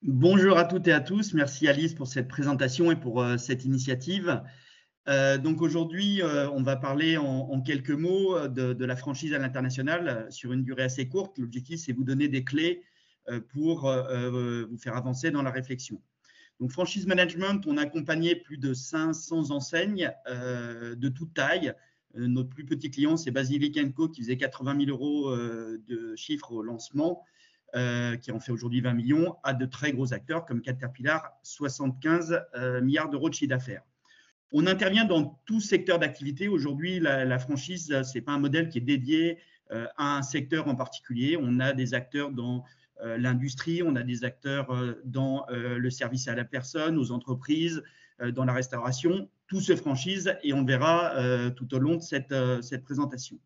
Bonjour à toutes et à tous. Merci Alice pour cette présentation et pour cette initiative. Donc aujourd'hui, on va parler en quelques mots de la franchise à l'international sur une durée assez courte. L'objectif, c'est vous donner des clés pour vous faire avancer dans la réflexion. Donc franchise management, on a accompagné plus de 500 enseignes de toute taille. Notre plus petit client, c'est Basilic & Co qui faisait 80 000 euros de chiffre au lancement. Qui en fait aujourd'hui 20 millions, à de très gros acteurs comme Caterpillar, 75 milliards d'euros de chiffre d'affaires. On intervient dans tout secteur d'activité. Aujourd'hui, la franchise, ce n'est pas un modèle qui est dédié à un secteur en particulier. On a des acteurs dans l'industrie, on a des acteurs dans le service à la personne, aux entreprises, dans la restauration. Tout se franchise et on le verra tout au long de cette présentation.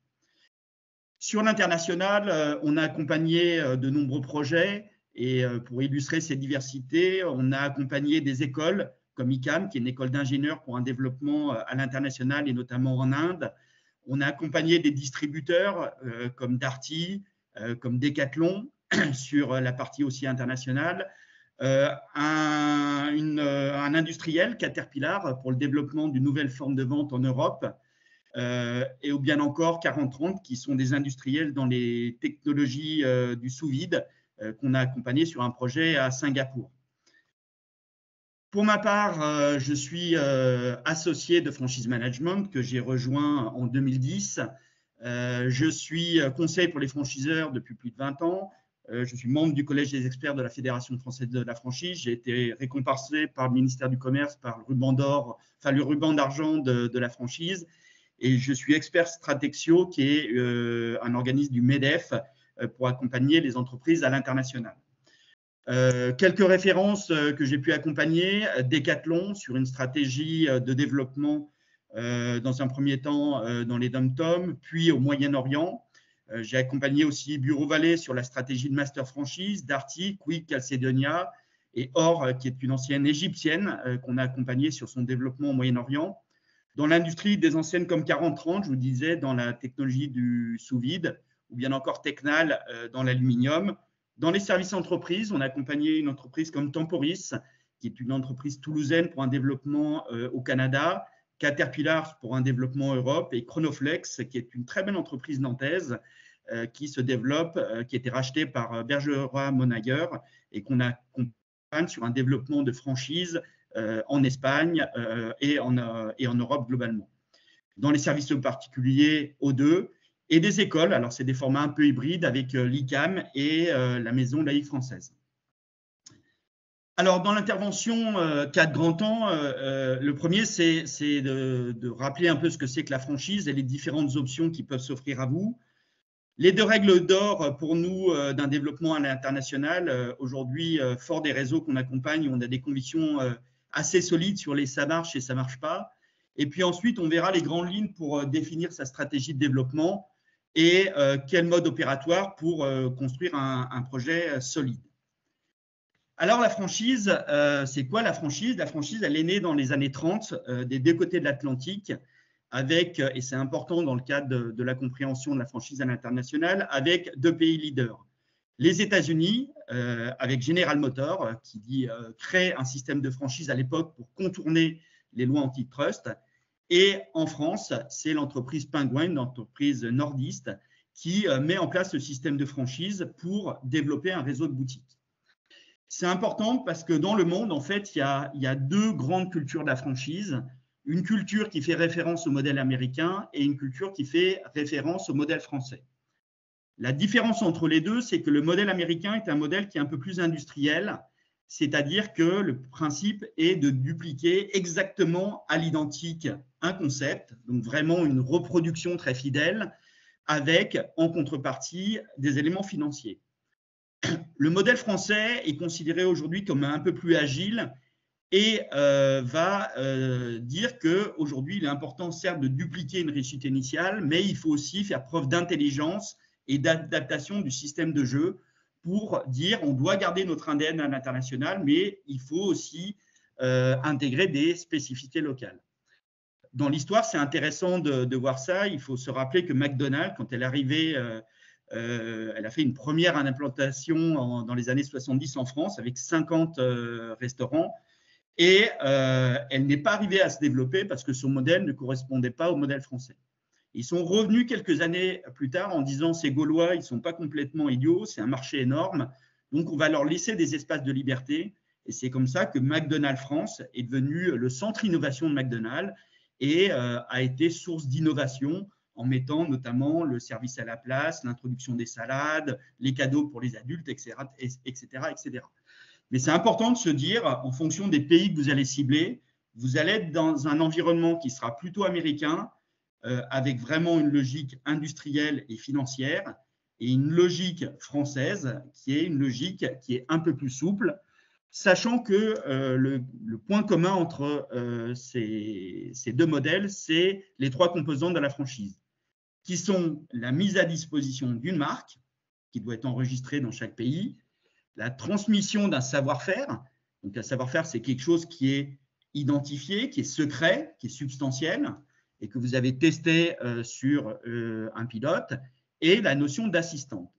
Sur l'international, on a accompagné de nombreux projets et pour illustrer cette diversité, on a accompagné des écoles comme ICAM, qui est une école d'ingénieurs pour un développement à l'international et notamment en Inde. On a accompagné des distributeurs comme Darty, comme Decathlon sur la partie aussi internationale. Un industriel, Caterpillar, pour le développement d'une nouvelle forme de vente en Europe. Et ou bien encore 40-30 qui sont des industriels dans les technologies du sous-vide qu'on a accompagné sur un projet à Singapour. Pour ma part, je suis associé de Franchise Management que j'ai rejoint en 2010. Je suis conseiller pour les franchiseurs depuis plus de 20 ans. Je suis membre du Collège des experts de la Fédération française de la franchise. J'ai été récompensé par le ministère du Commerce par le ruban d'or, enfin le ruban d'argent de la franchise. Et je suis expert Stratexio, qui est un organisme du MEDEF pour accompagner les entreprises à l'international. Quelques références que j'ai pu accompagner, Decathlon sur une stratégie de développement dans un premier temps dans les dom-tom, puis au Moyen-Orient. J'ai accompagné aussi Bureau Vallée sur la stratégie de master franchise, Darty, Quick, Calcedonia et Or, qui est une ancienne égyptienne qu'on a accompagnée sur son développement au Moyen-Orient. Dans l'industrie des anciennes comme 40-30, je vous disais, dans la technologie du sous-vide, ou bien encore Technal dans l'aluminium. Dans les services entreprises, on a accompagné une entreprise comme Temporis, qui est une entreprise toulousaine pour un développement au Canada, Caterpillar pour un développement en Europe, et Chronoflex, qui est une très belle entreprise nantaise qui se développe, qui a été rachetée par Bergerac Monager et qu'on accompagne sur un développement de franchise en Espagne et en Europe globalement. Dans les services particuliers, O2, et des écoles, alors c'est des formats un peu hybrides avec l'ICAM et la Maison laïque française. Alors, dans l'intervention 4 grands temps, le premier, c'est de rappeler un peu ce que c'est que la franchise et les différentes options qui peuvent s'offrir à vous. Les deux règles d'or pour nous d'un développement à l'international, aujourd'hui, fort des réseaux qu'on accompagne, on a des convictions assez solides sur les ça marche et ça marche pas. Et puis ensuite, on verra les grandes lignes pour définir sa stratégie de développement et quel mode opératoire pour construire un projet solide. Alors la franchise, c'est quoi la franchise? La franchise, elle est née dans les années 30 des deux côtés de l'Atlantique avec, et c'est important dans le cadre de la compréhension de la franchise à l'international, avec deux pays leaders. Les États-Unis, avec General Motors, qui crée un système de franchise à l'époque pour contourner les lois antitrust. Et en France, c'est l'entreprise Penguin, une entreprise nordiste, qui met en place le système de franchise pour développer un réseau de boutiques. C'est important parce que dans le monde, en fait, il y a deux grandes cultures de la franchise. Une culture qui fait référence au modèle américain et une culture qui fait référence au modèle français. La différence entre les deux, c'est que le modèle américain est un modèle qui est un peu plus industriel, c'est-à-dire que le principe est de dupliquer exactement à l'identique un concept, donc vraiment une reproduction très fidèle, avec en contrepartie des éléments financiers. Le modèle français est considéré aujourd'hui comme un peu plus agile et va dire qu'aujourd'hui, il est important certes de dupliquer une réussite initiale, mais il faut aussi faire preuve d'intelligence et d'adaptation du système de jeu pour dire on doit garder notre ADN à l'international, mais il faut aussi intégrer des spécificités locales. Dans l'histoire, c'est intéressant de voir ça. Il faut se rappeler que McDonald's, quand elle est arrivée Elle a fait une première implantation dans les années 70 en France avec 50 restaurants. Et elle n'est pas arrivée à se développer parce que son modèle ne correspondait pas au modèle français. Ils sont revenus quelques années plus tard en disant ces Gaulois, ils ne sont pas complètement idiots, c'est un marché énorme, donc on va leur laisser des espaces de liberté. Et c'est comme ça que McDonald's France est devenu le centre innovation de McDonald's et a été source d'innovation en mettant notamment le service à la place, l'introduction des salades, les cadeaux pour les adultes, etc. etc. Mais c'est important de se dire, en fonction des pays que vous allez cibler, vous allez être dans un environnement qui sera plutôt américain, avec vraiment une logique industrielle et financière, et une logique française qui est une logique qui est un peu plus souple, sachant que le point commun entre ces deux modèles, c'est les trois composantes de la franchise, qui sont la mise à disposition d'une marque, qui doit être enregistrée dans chaque pays, la transmission d'un savoir-faire. Donc, un savoir-faire, c'est quelque chose qui est identifié, qui est secret, qui est substantiel, et que vous avez testé sur un pilote, et la notion d'assistante.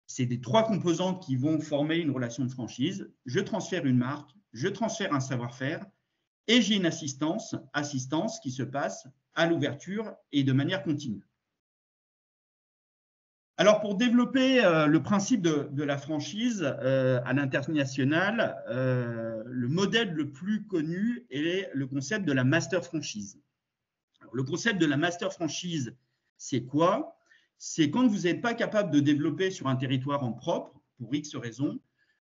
C'est des trois composantes qui vont former une relation de franchise. Je transfère une marque, je transfère un savoir-faire, et j'ai une assistance qui se passe à l'ouverture et de manière continue. Alors, pour développer le principe de la franchise à l'international, le modèle le plus connu est le concept de la master franchise. Alors, le concept de la master franchise, c'est quoi? C'est quand vous n'êtes pas capable de développer sur un territoire en propre, pour X raisons,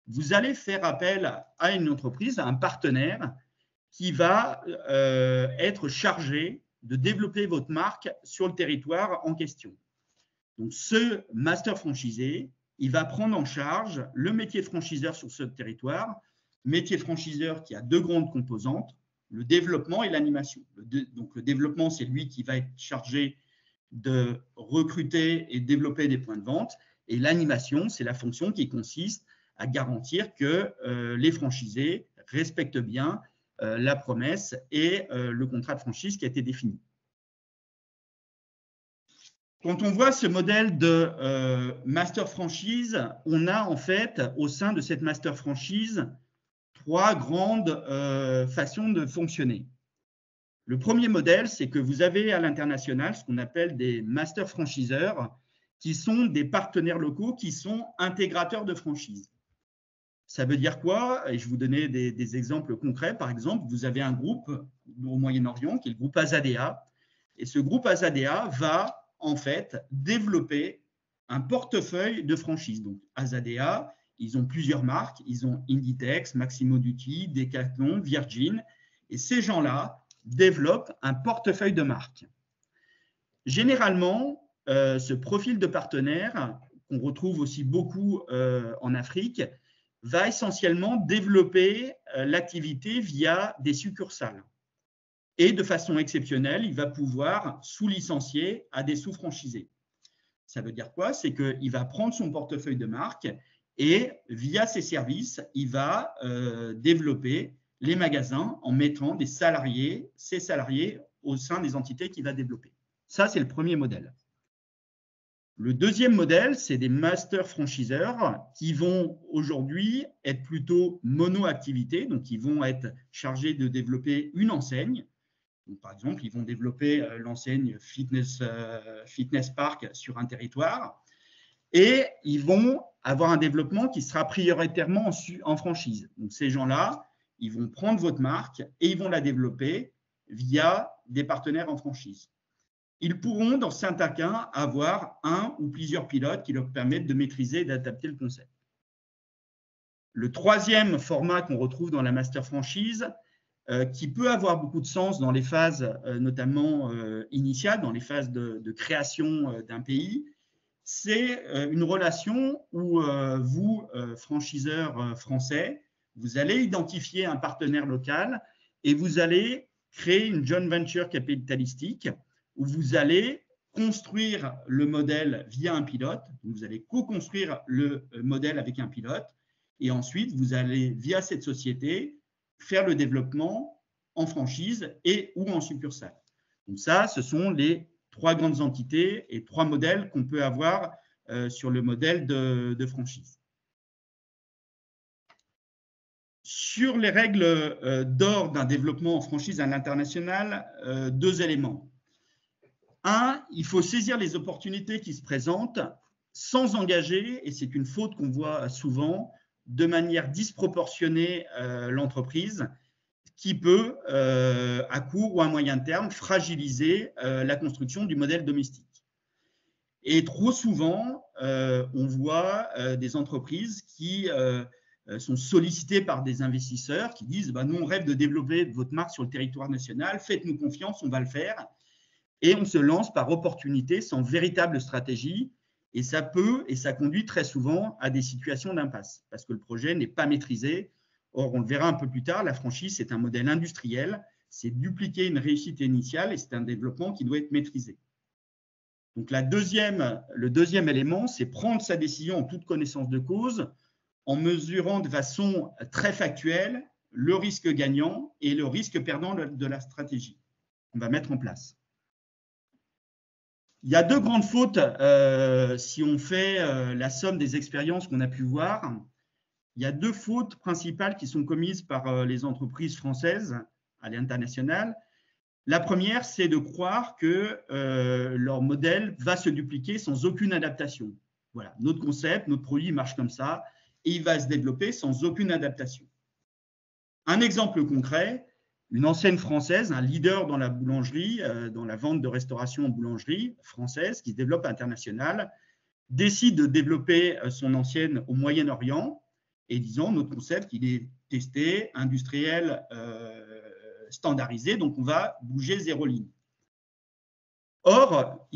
vous allez faire appel à une entreprise, à un partenaire qui va être chargé de développer votre marque sur le territoire en question. Donc, ce master franchisé, il va prendre en charge le métier de franchiseur sur ce territoire, métier de franchiseur qui a deux grandes composantes, le développement et l'animation. Donc, le développement, c'est lui qui va être chargé de recruter et développer des points de vente. Et l'animation, c'est la fonction qui consiste à garantir que les franchisés respectent bien la promesse et le contrat de franchise qui a été défini. Quand on voit ce modèle de master franchise, on a en fait au sein de cette master franchise trois grandes façons de fonctionner. Le premier modèle, c'est que vous avez à l'international ce qu'on appelle des master franchiseurs qui sont des partenaires locaux qui sont intégrateurs de franchise. Ça veut dire quoi? Et je vous donner des exemples concrets. Par exemple, vous avez un groupe au Moyen-Orient qui est le groupe Azadea. Et ce groupe Azadea va en fait développer un portefeuille de franchises. Donc, Azadea, ils ont plusieurs marques. Ils ont Inditex, Massimo Dutti, Decathlon, Virgin. Et ces gens-là développent un portefeuille de marques. Généralement, ce profil de partenaire, qu'on retrouve aussi beaucoup en Afrique, va essentiellement développer l'activité via des succursales. Et de façon exceptionnelle, il va pouvoir sous-licencier à des sous-franchisés. Ça veut dire quoi? C'est qu'il va prendre son portefeuille de marque et via ses services, il va développer les magasins en mettant ses salariés au sein des entités qu'il va développer. Ça, c'est le premier modèle. Le deuxième modèle, c'est des master franchiseurs qui vont aujourd'hui être plutôt mono-activité, donc ils vont être chargés de développer une enseigne. Donc, par exemple, ils vont développer l'enseigne Fitness Park sur un territoire et ils vont avoir un développement qui sera prioritairement en franchise. Donc, ces gens-là, ils vont prendre votre marque et ils vont la développer via des partenaires en franchise. Ils pourront, dans certains cas, avoir un ou plusieurs pilotes qui leur permettent de maîtriser et d'adapter le concept. Le troisième format qu'on retrouve dans la master franchise, qui peut avoir beaucoup de sens dans les phases notamment initiales, dans les phases de création d'un pays, c'est une relation où vous, franchiseurs français, vous allez identifier un partenaire local et vous allez créer une joint venture capitalistique où vous allez construire le modèle via un pilote. Vous allez co-construire le modèle avec un pilote et ensuite, vous allez, via cette société, faire le développement en franchise et ou en succursale. Donc ça, ce sont les trois grandes entités et trois modèles qu'on peut avoir sur le modèle de franchise. Sur les règles d'or d'un développement en franchise à l'international, 2 éléments. Un, il faut saisir les opportunités qui se présentent sans engager, et c'est une faute qu'on voit souvent, de manière disproportionnée l'entreprise, qui peut, à court ou à moyen terme, fragiliser la construction du modèle domestique. Et trop souvent, on voit des entreprises qui sont sollicitées par des investisseurs qui disent bah, « Nous, on rêve de développer votre marque sur le territoire national, faites-nous confiance, on va le faire ». Et on se lance par opportunité sans véritable stratégie. Et ça peut, et ça conduit très souvent à des situations d'impasse, parce que le projet n'est pas maîtrisé. Or, on le verra un peu plus tard, la franchise, c'est un modèle industriel, c'est dupliquer une réussite initiale et c'est un développement qui doit être maîtrisé. Donc, le deuxième élément, c'est prendre sa décision en toute connaissance de cause, en mesurant de façon très factuelle le risque gagnant et le risque perdant de la stratégie qu'on va mettre en place. Il y a 2 grandes fautes si on fait la somme des expériences qu'on a pu voir. Il y a 2 fautes principales qui sont commises par les entreprises françaises à l'international. La première, c'est de croire que leur modèle va se dupliquer sans aucune adaptation. Voilà, notre concept, notre produit marche comme ça et il va se développer sans aucune adaptation. Un exemple concret, une enseigne française, un leader dans la boulangerie, dans la vente de restauration en boulangerie française qui se développe à l'international, décide de développer son enseigne au Moyen-Orient et disons notre concept, il est testé, industriel, standardisé, donc on va bouger 0 ligne. Or,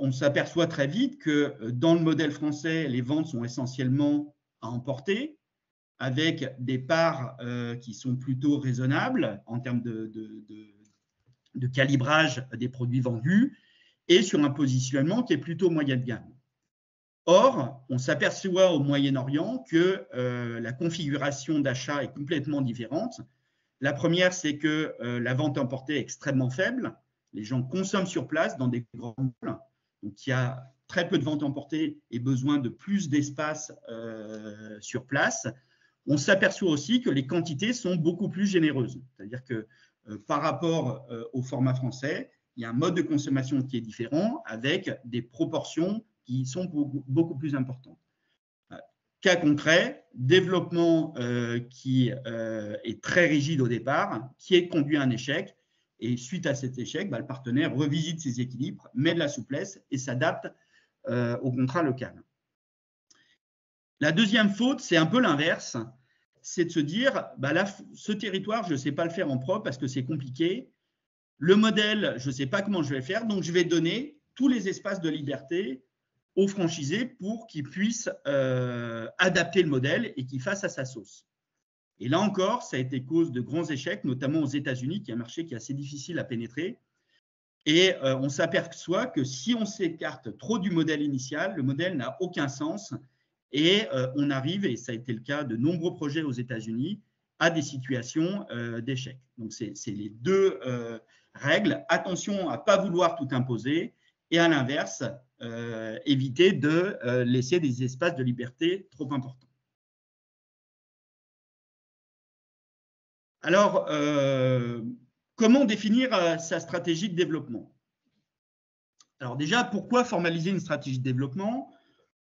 on s'aperçoit très vite que dans le modèle français, les ventes sont essentiellement à emporter, avec des parts qui sont plutôt raisonnables en termes de calibrage des produits vendus et sur un positionnement qui est plutôt moyen de gamme. Or, on s'aperçoit au Moyen-Orient que la configuration d'achat est complètement différente. La première, c'est que la vente emportée est extrêmement faible. Les gens consomment sur place dans des grands malls. Donc, il y a très peu de ventes emportées et besoin de plus d'espace sur place. On s'aperçoit aussi que les quantités sont beaucoup plus généreuses. C'est-à-dire que par rapport au format français, il y a un mode de consommation qui est différent avec des proportions qui sont beaucoup plus importantes. Cas concret, développement qui est très rigide au départ, qui est conduit à un échec. Et suite à cet échec, le partenaire revisite ses équilibres, met de la souplesse et s'adapte au contrat local. La deuxième faute, c'est un peu l'inverse, c'est de se dire, là, ce territoire, je ne sais pas le faire en propre parce que c'est compliqué. Le modèle, je ne sais pas comment je vais le faire, donc je vais donner tous les espaces de liberté aux franchisés pour qu'ils puissent adapter le modèle et qu'ils fassent à sa sauce. Et là encore, ça a été cause de grands échecs, notamment aux États-Unis, qui est un marché qui est assez difficile à pénétrer. Et on s'aperçoit que si on s'écarte trop du modèle initial, le modèle n'a aucun sens. Et on arrive, et ça a été le cas de nombreux projets aux États-Unis, à des situations d'échec. Donc, c'est les 2 règles. Attention à ne pas vouloir tout imposer et à l'inverse, éviter de laisser des espaces de liberté trop importants. Alors, comment définir sa stratégie de développement? Alors déjà, pourquoi formaliser une stratégie de développement?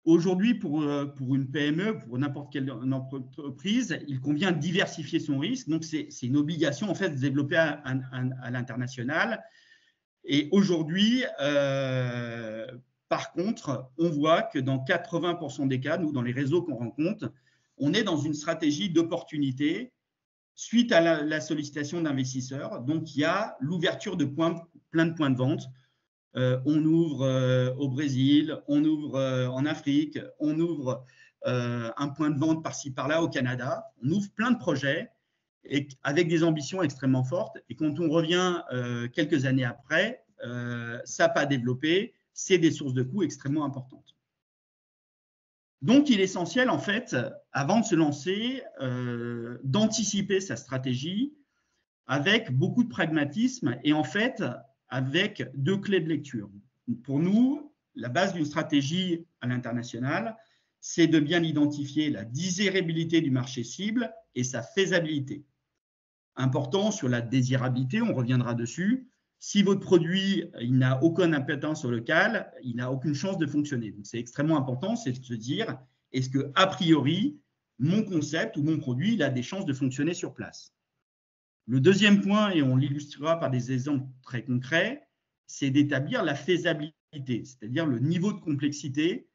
Aujourd'hui, pour une PME, pour n'importe quelle entreprise, il convient de diversifier son risque. Donc, c'est une obligation en fait de se développer à l'international. Et aujourd'hui, par contre, on voit que dans 80% des cas, nous, dans les réseaux qu'on rencontre, on est dans une stratégie d'opportunité suite à la sollicitation d'investisseurs. Donc, il y a l'ouverture de plein de points de vente. On ouvre au Brésil, on ouvre en Afrique, on ouvre un point de vente par-ci, par-là au Canada. On ouvre plein de projets et avec des ambitions extrêmement fortes. Et quand on revient quelques années après, ça n'a pas développé. C'est des sources de coûts extrêmement importantes. Donc, il est essentiel, en fait, avant de se lancer, d'anticiper sa stratégie avec beaucoup de pragmatisme et, en fait, avec 2 clés de lecture. Pour nous, la base d'une stratégie à l'international, c'est de bien identifier la désirabilité du marché cible et sa faisabilité. Important sur la désirabilité, on reviendra dessus. Si votre produit n'a aucune impétence au local, il n'a aucune chance de fonctionner. Donc, c'est extrêmement important, c'est de se dire, est-ce que, a priori, mon concept ou mon produit, il a des chances de fonctionner sur place? Le deuxième point, et on l'illustrera par des exemples très concrets, c'est d'établir la faisabilité, c'est-à-dire le niveau de complexité,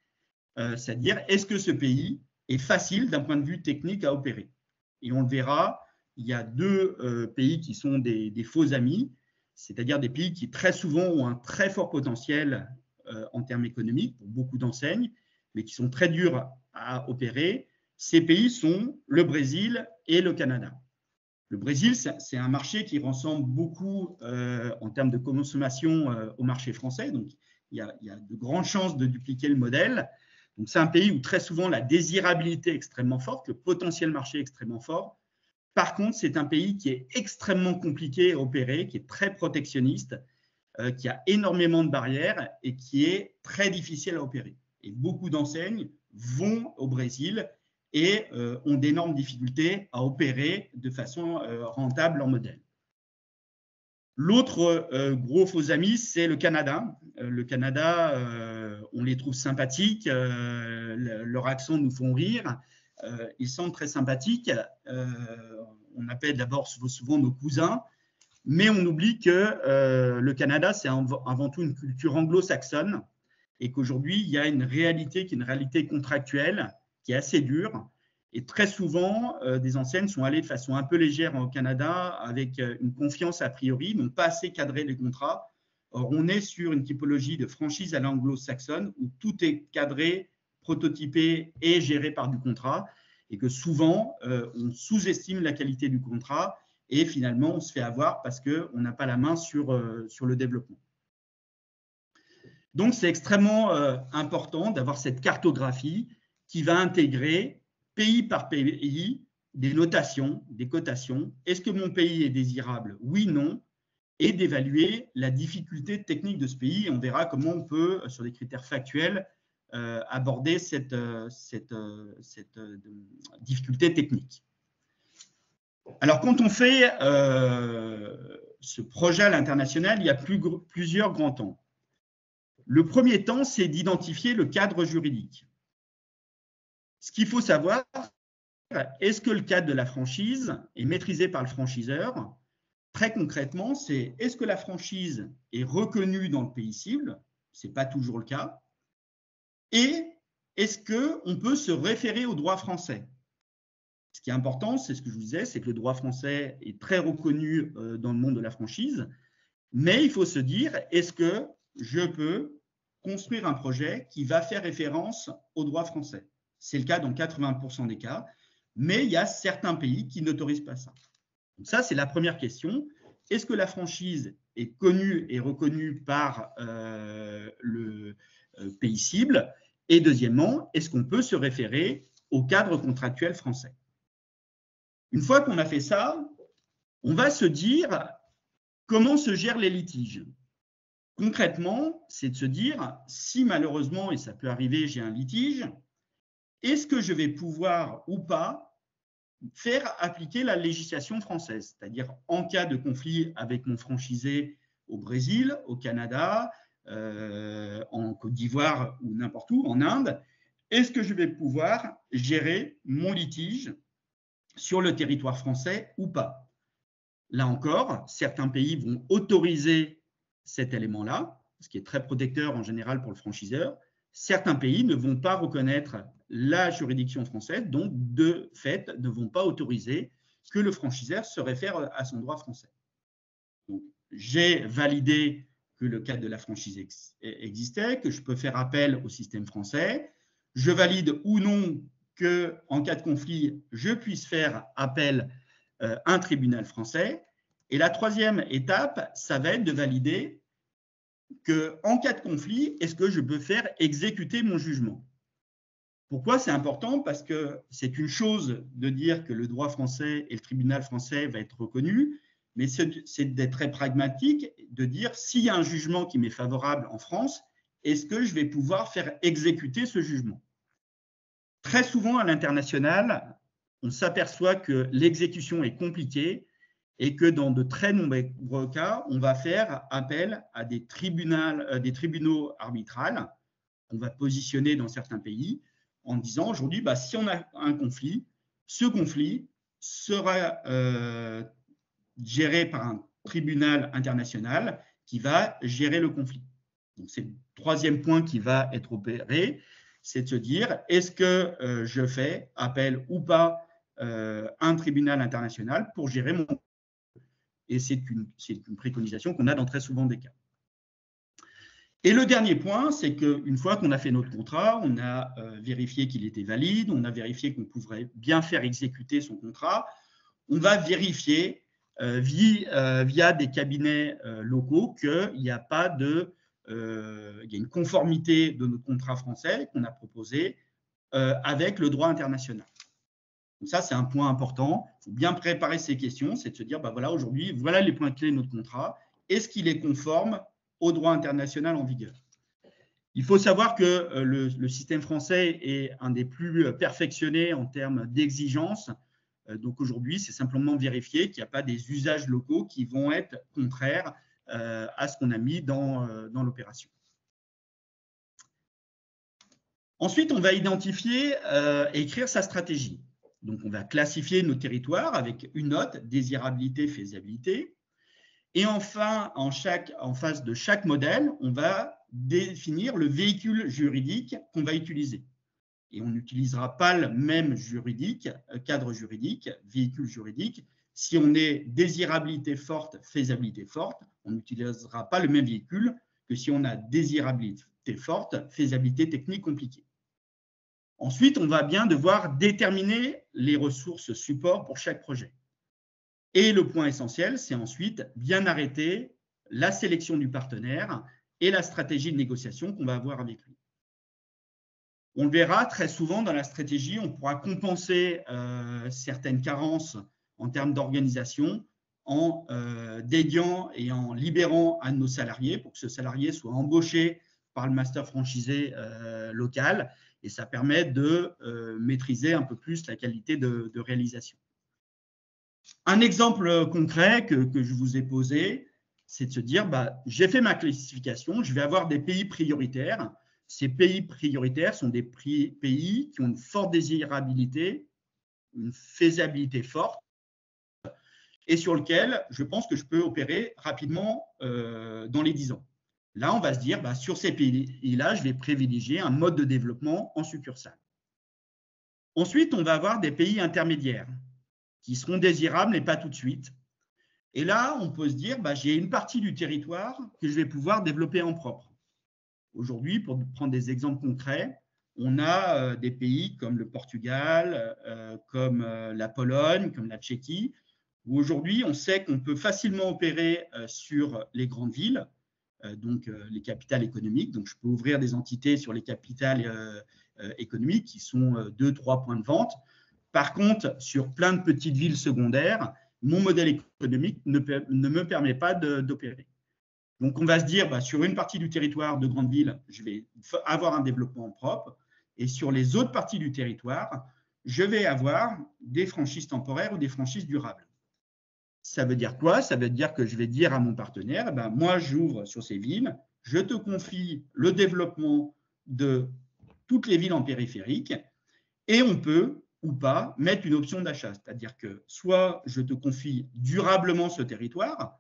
c'est-à-dire est-ce que ce pays est facile d'un point de vue technique à opérer? Et on le verra, il y a deux pays qui sont des faux amis, c'est-à-dire des pays qui très souvent ont un très fort potentiel en termes économiques pour beaucoup d'enseignes, mais qui sont très durs à opérer. Ces pays sont le Brésil et le Canada. Le Brésil, c'est un marché qui ressemble beaucoup en termes de consommation au marché français, donc il y a de grandes chances de dupliquer le modèle. Donc c'est un pays où très souvent la désirabilité est extrêmement forte, le potentiel marché est extrêmement fort. Par contre, c'est un pays qui est extrêmement compliqué à opérer, qui est très protectionniste, qui a énormément de barrières et qui est très difficile à opérer. Et beaucoup d'enseignes vont au Brésil et ont d'énormes difficultés à opérer de façon rentable leur modèle. L'autre gros faux ami, c'est le Canada. Le Canada, on les trouve sympathiques, leur accent nous font rire, ils sont très sympathiques. On appelle d'abord souvent nos cousins, mais on oublie que le Canada, c'est avant tout une culture anglo-saxonne et qu'aujourd'hui, il y a une réalité qui est une réalité contractuelle qui est assez dure. Et très souvent, des enseignes sont allées de façon un peu légère au Canada avec une confiance a priori, n'ont pas assez cadré les contrats. Or, on est sur une typologie de franchise à l'anglo-saxonne où tout est cadré, prototypé et géré par du contrat et que souvent, on sous-estime la qualité du contrat et finalement, on se fait avoir parce qu'on n'a pas la main sur le développement. Donc, c'est extrêmement important d'avoir cette cartographie qui va intégrer pays par pays des notations, des cotations. Est-ce que mon pays est désirable? Oui, non. Et d'évaluer la difficulté technique de ce pays. Et on verra comment on peut, sur des critères factuels, aborder cette difficulté technique. Alors, quand on fait ce projet à l'international, il y a plusieurs grands temps. Le premier temps, c'est d'identifier le cadre juridique. Ce qu'il faut savoir, est-ce que le cadre de la franchise est maîtrisé par le franchiseur? Très concrètement, c'est est-ce que la franchise est reconnue dans le pays cible? Ce n'est pas toujours le cas. Et est-ce qu'on peut se référer au droit français? Ce qui est important, c'est ce que je vous disais, c'est que le droit français est très reconnu dans le monde de la franchise, mais il faut se dire, est-ce que je peux construire un projet qui va faire référence au droit français? C'est le cas dans 80% des cas, mais il y a certains pays qui n'autorisent pas ça. Donc ça, c'est la première question. Est-ce que la franchise est connue et reconnue par le pays cible? Et deuxièmement, est-ce qu'on peut se référer au cadre contractuel français? Une fois qu'on a fait ça, on va se dire comment se gèrent les litiges. Concrètement, c'est de se dire, si malheureusement, et ça peut arriver, j'ai un litige, est-ce que je vais pouvoir ou pas faire appliquer la législation française? C'est-à-dire, en cas de conflit avec mon franchisé au Brésil, au Canada, en Côte d'Ivoire ou n'importe où, en Inde, est-ce que je vais pouvoir gérer mon litige sur le territoire français ou pas? Là encore, certains pays vont autoriser cet élément-là, ce qui est très protecteur en général pour le franchiseur. Certains pays ne vont pas reconnaître la juridiction française, donc de fait ne vont pas autoriser que le franchiseur se réfère à son droit français. Donc, j'ai validé que le cadre de la franchise existait, que je peux faire appel au système français. Je valide ou non qu'en cas de conflit, je puisse faire appel à un tribunal français. Et la troisième étape, ça va être de valider qu'en cas de conflit, est-ce que je peux faire exécuter mon jugement? Pourquoi c'est important? Parce que c'est une chose de dire que le droit français et le tribunal français va être reconnu, mais c'est d'être très pragmatique, de dire s'il y a un jugement qui m'est favorable en France, est-ce que je vais pouvoir faire exécuter ce jugement? Très souvent, à l'international, on s'aperçoit que l'exécution est compliquée et que dans de très nombreux cas, on va faire appel à des tribunaux arbitrales qu'on va positionner dans certains pays en disant aujourd'hui, si on a un conflit, ce conflit sera géré par un tribunal international qui va gérer le conflit. Donc, c'est le troisième point qui va être opéré, c'est de se dire, est-ce que je fais appel ou pas un tribunal international pour gérer mon conflit? Et c'est une préconisation qu'on a dans très souvent des cas. Et le dernier point, c'est qu'une fois qu'on a fait notre contrat, on a vérifié qu'il était valide, on a vérifié qu'on pouvait bien faire exécuter son contrat, on va vérifier via des cabinets locaux qu'il y a pas de, il y a une conformité de notre contrat français qu'on a proposé avec le droit international. Donc ça, c'est un point important. Il faut bien préparer ces questions, c'est de se dire, voilà, aujourd'hui, voilà les points clés de notre contrat. Est-ce qu'il est conforme au droit international en vigueur? Il faut savoir que le système français est un des plus perfectionnés en termes d'exigence. Donc aujourd'hui, c'est simplement vérifier qu'il n'y a pas des usages locaux qui vont être contraires à ce qu'on a mis dans l'opération. Ensuite, on va identifier et écrire sa stratégie. Donc, on va classifier nos territoires avec une note, désirabilité, faisabilité. Et enfin, en face de chaque modèle, on va définir le véhicule juridique qu'on va utiliser. Et on n'utilisera pas le même cadre juridique, véhicule juridique. Si on est désirabilité forte, faisabilité forte, on n'utilisera pas le même véhicule que si on a désirabilité forte, faisabilité technique compliquée. Ensuite, on va bien devoir déterminer les ressources support pour chaque projet. Et le point essentiel, c'est ensuite bien arrêter la sélection du partenaire et la stratégie de négociation qu'on va avoir avec lui. On le verra très souvent dans la stratégie, on pourra compenser certaines carences en termes d'organisation en dédiant et en libérant un de nos salariés pour que ce salarié soit embauché par le master franchisé local, et ça permet de maîtriser un peu plus la qualité de réalisation. Un exemple concret que je vous ai posé, c'est de se dire, j'ai fait ma classification, je vais avoir des pays prioritaires. Ces pays prioritaires sont des pays qui ont une forte désirabilité, une faisabilité forte, et sur lequel je pense que je peux opérer rapidement dans les 10 ans. Là, on va se dire, sur ces pays-là, je vais privilégier un mode de développement en succursale. Ensuite, on va avoir des pays intermédiaires qui seront désirables, mais pas tout de suite. Et là, on peut se dire, j'ai une partie du territoire que je vais pouvoir développer en propre. Aujourd'hui, pour prendre des exemples concrets, on a des pays comme le Portugal, comme la Pologne, comme la Tchéquie, où aujourd'hui, on sait qu'on peut facilement opérer sur les grandes villes, donc les capitales économiques. Donc, je peux ouvrir des entités sur les capitales économiques qui sont 2-3 points de vente. Par contre, sur plein de petites villes secondaires, mon modèle économique ne me permet pas d'opérer. Donc, on va se dire, sur une partie du territoire de grande ville, je vais avoir un développement propre. Et sur les autres parties du territoire, je vais avoir des franchises temporaires ou des franchises durables. Ça veut dire quoi? Ça veut dire que je vais dire à mon partenaire, moi, j'ouvre sur ces villes, je te confie le développement de toutes les villes en périphérique et on peut ou pas mettre une option d'achat. C'est-à-dire que soit je te confie durablement ce territoire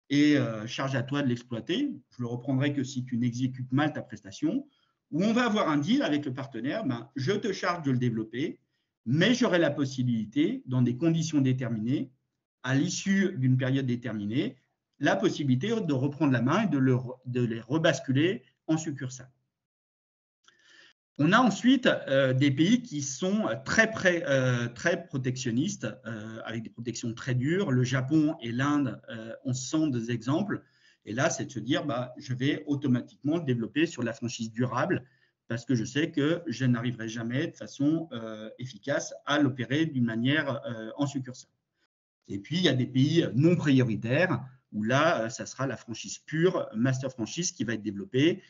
et charge à toi de l'exploiter, je le reprendrai que si tu n'exécutes mal ta prestation, ou on va avoir un deal avec le partenaire, je te charge de le développer, mais j'aurai la possibilité, dans des conditions déterminées, à l'issue d'une période déterminée, la possibilité de reprendre la main et de les rebasculer en succursale. On a ensuite des pays qui sont très protectionnistes, avec des protections très dures. Le Japon et l'Inde, on sent des exemples. Et là, c'est de se dire, je vais automatiquement le développer sur la franchise durable parce que je sais que je n'arriverai jamais de façon efficace à l'opérer d'une manière en succursale. Et puis, il y a des pays non prioritaires où là, ça sera la franchise pure, master franchise, qui va être développée.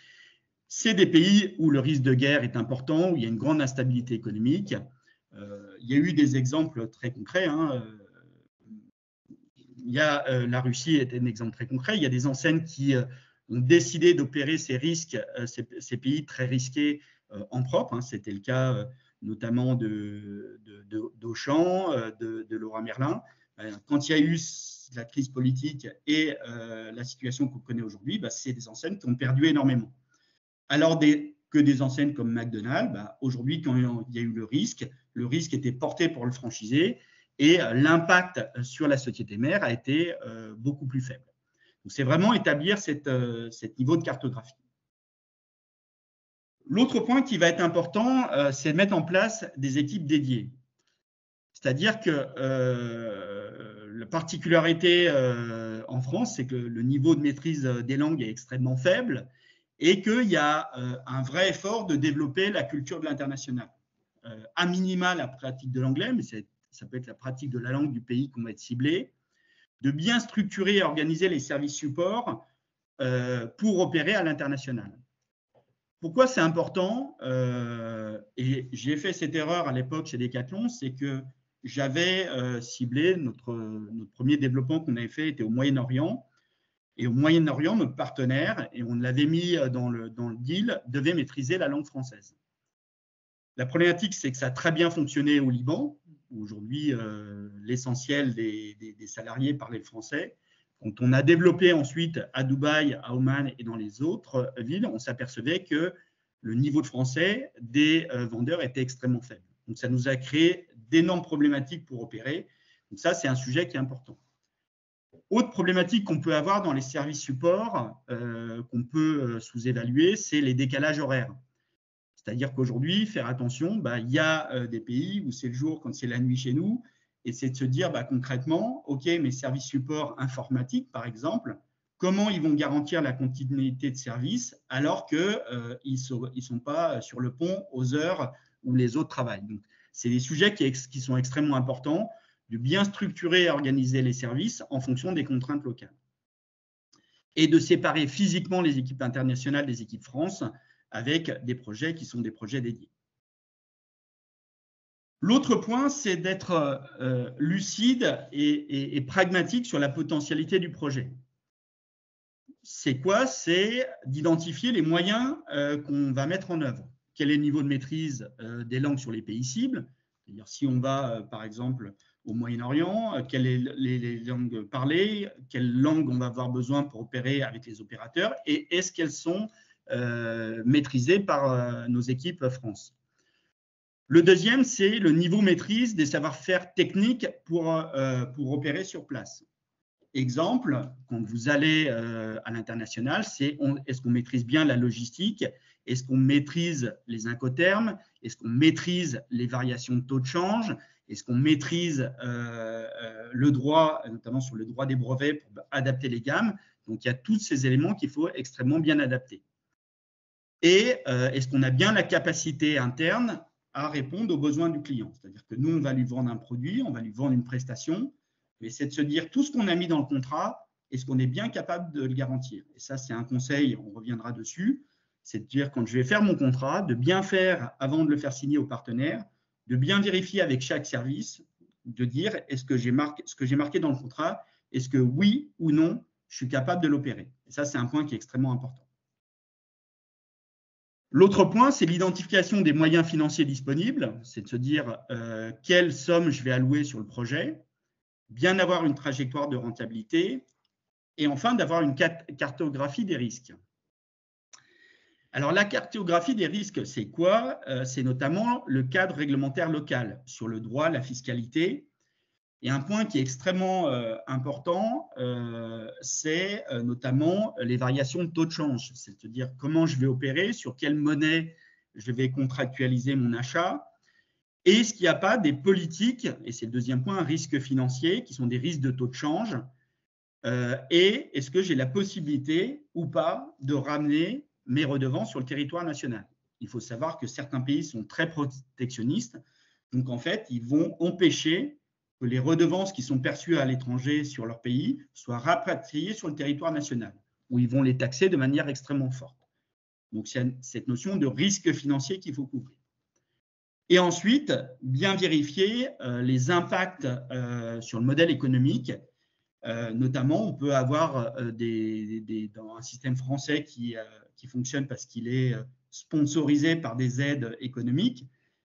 C'est des pays où le risque de guerre est important, où il y a une grande instabilité économique. Il y a eu des exemples très concrets. La Russie est un exemple très concret. Il y a des enseignes qui ont décidé d'opérer ces risques, ces pays très risqués en propre. C'était le cas notamment d'Auchan, de Leroy Merlin. Quand il y a eu la crise politique et la situation qu'on connaît aujourd'hui, c'est des enseignes qui ont perdu énormément. Alors que des enseignes comme McDonald's, aujourd'hui, quand il y a eu le risque était porté pour le franchisé et l'impact sur la société mère a été beaucoup plus faible. Donc, c'est vraiment établir cette niveau de cartographie. L'autre point qui va être important, c'est de mettre en place des équipes dédiées. C'est-à-dire que la particularité en France, c'est que le niveau de maîtrise des langues est extrêmement faible et qu'il y a un vrai effort de développer la culture de l'international. À minima, la pratique de l'anglais, mais ça peut être la pratique de la langue du pays qu'on va être ciblé, de bien structurer et organiser les services supports pour opérer à l'international. Pourquoi c'est important et j'ai fait cette erreur à l'époque chez Decathlon, c'est que j'avais ciblé notre premier développement qu'on avait fait était au Moyen-Orient. Et au Moyen-Orient, notre partenaire, et on l'avait mis dans le deal, devait maîtriser la langue française. La problématique, c'est que ça a très bien fonctionné au Liban, où aujourd'hui, l'essentiel des salariés parlaient le français. Quand on a développé ensuite à Dubaï, à Oman et dans les autres villes, on s'apercevait que le niveau de français des vendeurs était extrêmement faible. Donc, ça nous a créé d'énormes problématiques pour opérer. Donc, ça, c'est un sujet qui est important. Autre problématique qu'on peut avoir dans les services supports, qu'on peut sous-évaluer, c'est les décalages horaires. C'est-à-dire qu'aujourd'hui, faire attention, il y a des pays où c'est le jour quand c'est la nuit chez nous, et c'est de se dire concrètement, OK, mes services supports informatiques, par exemple, comment ils vont garantir la continuité de service alors qu'ils ne sont pas sur le pont aux heures où les autres travaillent. Donc, c'est des sujets qui sont extrêmement importants, de bien structurer et organiser les services en fonction des contraintes locales. Et de séparer physiquement les équipes internationales des équipes France avec des projets qui sont des projets dédiés. L'autre point, c'est d'être lucide et pragmatique sur la potentialité du projet. C'est quoi? C'est d'identifier les moyens qu'on va mettre en œuvre. Quel est le niveau de maîtrise des langues sur les pays cibles? C'est-à-dire si on va, par exemple, au Moyen-Orient, quelles sont les langues parlées, quelles langues on va avoir besoin pour opérer avec les opérateurs et est-ce qu'elles sont maîtrisées par nos équipes France. Le deuxième, c'est le niveau maîtrise des savoir-faire techniques pour opérer sur place. Exemple, quand vous allez à l'international, c'est est-ce qu'on maîtrise bien la logistique? Est-ce qu'on maîtrise les incoterms? Est-ce qu'on maîtrise les variations de taux de change? Est-ce qu'on maîtrise le droit, notamment sur le droit des brevets pour adapter les gammes? Donc, il y a tous ces éléments qu'il faut extrêmement bien adapter. Et est-ce qu'on a bien la capacité interne à répondre aux besoins du client? C'est-à-dire que nous, on va lui vendre un produit, on va lui vendre une prestation, mais c'est de se dire tout ce qu'on a mis dans le contrat, est-ce qu'on est bien capable de le garantir? Et ça, c'est un conseil, on reviendra dessus, c'est de dire quand je vais faire mon contrat, de bien faire avant de le faire signer au partenaire, de bien vérifier avec chaque service, de dire est-ce que ce que j'ai marqué dans le contrat, est-ce que oui ou non, je suis capable de l'opérer? Et ça, c'est un point qui est extrêmement important. L'autre point, c'est l'identification des moyens financiers disponibles, c'est de se dire quelle somme je vais allouer sur le projet, bien avoir une trajectoire de rentabilité et enfin d'avoir une cartographie des risques. Alors la cartographie des risques, c'est quoi? C'est notamment le cadre réglementaire local sur le droit, la fiscalité. Et un point qui est extrêmement important, c'est notamment les variations de taux de change. C'est-à-dire comment je vais opérer, sur quelle monnaie je vais contractualiser mon achat. Et est-ce qu'il n'y a pas des politiques, et c'est le deuxième point, risques financiers, qui sont des risques de taux de change. Et est-ce que j'ai la possibilité ou pas de ramener mes redevances sur le territoire national? Il faut savoir que certains pays sont très protectionnistes. Donc, en fait, ils vont empêcher que les redevances qui sont perçues à l'étranger sur leur pays soient rapatriées sur le territoire national, où ils vont les taxer de manière extrêmement forte. Donc, c'est cette notion de risque financier qu'il faut couvrir. Et ensuite, bien vérifier les impacts sur le modèle économique. Notamment, on peut avoir dans un système français qui fonctionne parce qu'il est sponsorisé par des aides économiques.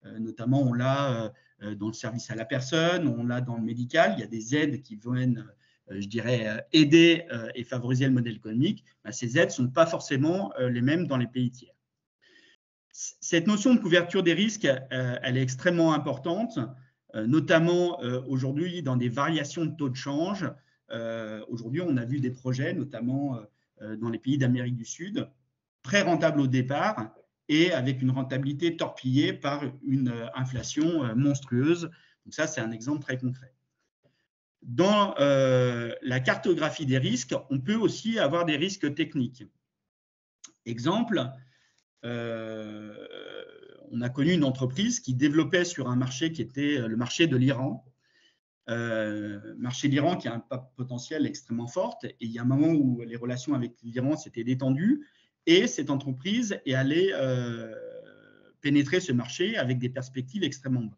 Notamment, on l'a dans le service à la personne, on l'a dans le médical. Il y a des aides qui viennent, je dirais, aider et favoriser le modèle économique. Ces aides ne sont pas forcément les mêmes dans les pays tiers. Cette notion de couverture des risques, elle est extrêmement importante, notamment aujourd'hui dans des variations de taux de change. Aujourd'hui, on a vu des projets, notamment dans les pays d'Amérique du Sud, très rentables au départ et avec une rentabilité torpillée par une inflation monstrueuse. Donc ça, c'est un exemple très concret. Dans la cartographie des risques, on peut aussi avoir des risques techniques. Exemple, on a connu une entreprise qui développait sur un marché qui était le marché de l'Iran. Marché de l'Iran qui a un potentiel extrêmement fort. Et il y a un moment où les relations avec l'Iran s'étaient détendues et cette entreprise est allée pénétrer ce marché avec des perspectives extrêmement bonnes.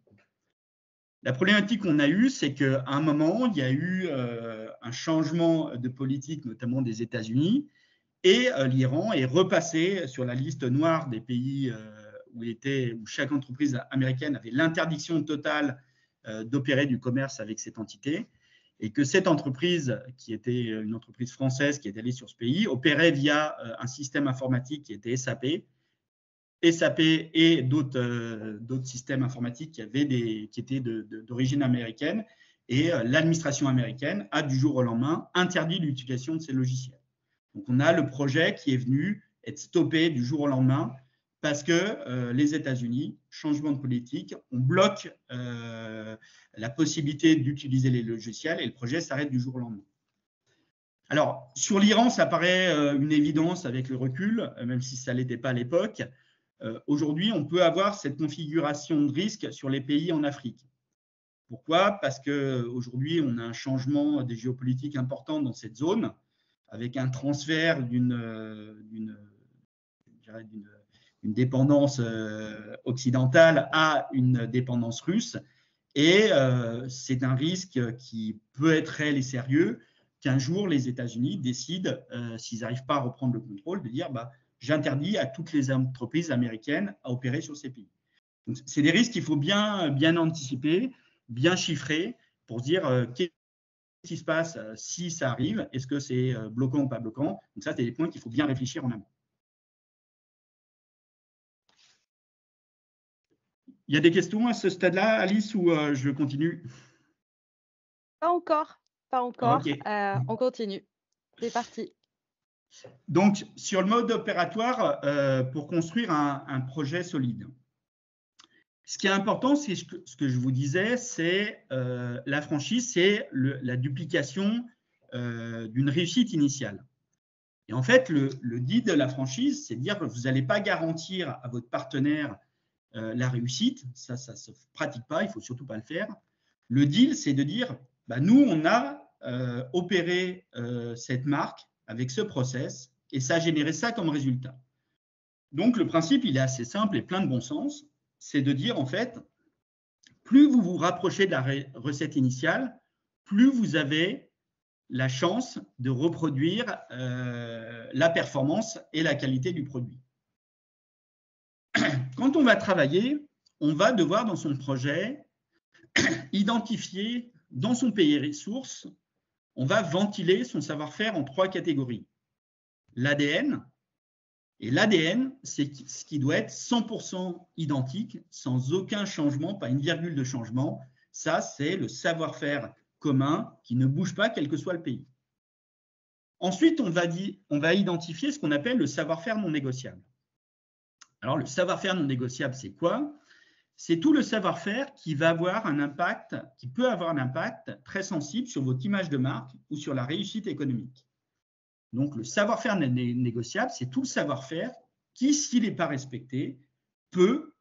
La problématique qu'on a eue, c'est qu'à un moment, il y a eu un changement de politique, notamment des États-Unis, et l'Iran est repassé sur la liste noire des pays où chaque entreprise américaine avait l'interdiction totale d'opérer du commerce avec cette entité, et que cette entreprise, qui était une entreprise française qui est allée sur ce pays, opérait via un système informatique qui était SAP et d'autres systèmes informatiques qui étaient d'origine américaine, et l'administration américaine a du jour au lendemain interdit l'utilisation de ces logiciels. Donc, on a le projet qui est venu être stoppé du jour au lendemain parce que les États-Unis, changement de politique, on bloque la possibilité d'utiliser les logiciels et le projet s'arrête du jour au lendemain. Alors, sur l'Iran, ça paraît une évidence avec le recul, même si ça ne l'était pas à l'époque. Aujourd'hui, on peut avoir cette configuration de risque sur les pays en Afrique. Pourquoi? Parce qu'aujourd'hui, on a un changement des géopolitiques important dans cette zone, avec un transfert d'une dépendance occidentale à une dépendance russe. Et c'est un risque qui peut être réel et sérieux qu'un jour, les États-Unis décident, s'ils n'arrivent pas à reprendre le contrôle, de dire j'interdis à toutes les entreprises américaines à opérer sur ces pays. Donc, c'est des risques qu'il faut bien anticiper, bien chiffrer, pour dire qu'est-ce qui se passe si ça arrive, est-ce que c'est bloquant ou pas bloquant. Donc ça, c'est des points qu'il faut bien réfléchir en amont. Il y a des questions à ce stade-là, Alice, ou je continue? Pas encore, pas encore. Okay. On continue. C'est parti. Donc, sur le mode opératoire, pour construire un projet solide, ce qui est important, c'est ce que je vous disais, c'est la franchise, c'est la duplication d'une réussite initiale. Et en fait, le deal de la franchise, c'est de dire que vous n'allez pas garantir à votre partenaire la réussite. Ça ne se pratique pas, il ne faut surtout pas le faire. Le deal, c'est de dire, nous, on a opéré cette marque avec ce process et ça a généré ça comme résultat. Donc, le principe, il est assez simple et plein de bon sens. C'est de dire, en fait, plus vous vous rapprochez de la recette initiale, plus vous avez la chance de reproduire la performance et la qualité du produit. Quand on va travailler, on va devoir, dans son projet, identifier dans son pays ressources, on va ventiler son savoir-faire en 3 catégories. L'ADN, et l'ADN, c'est ce qui doit être 100% identique, sans aucun changement, pas une virgule de changement. Ça, c'est le savoir-faire commun qui ne bouge pas, quel que soit le pays. Ensuite, on va identifier ce qu'on appelle le savoir-faire non négociable. Alors, le savoir-faire non négociable, c'est quoi? C'est tout le savoir-faire qui va avoir un impact, qui peut avoir un impact très sensible sur votre image de marque ou sur la réussite économique. Donc, le savoir-faire négociable, c'est tout le savoir-faire qui, s'il n'est pas respecté, peut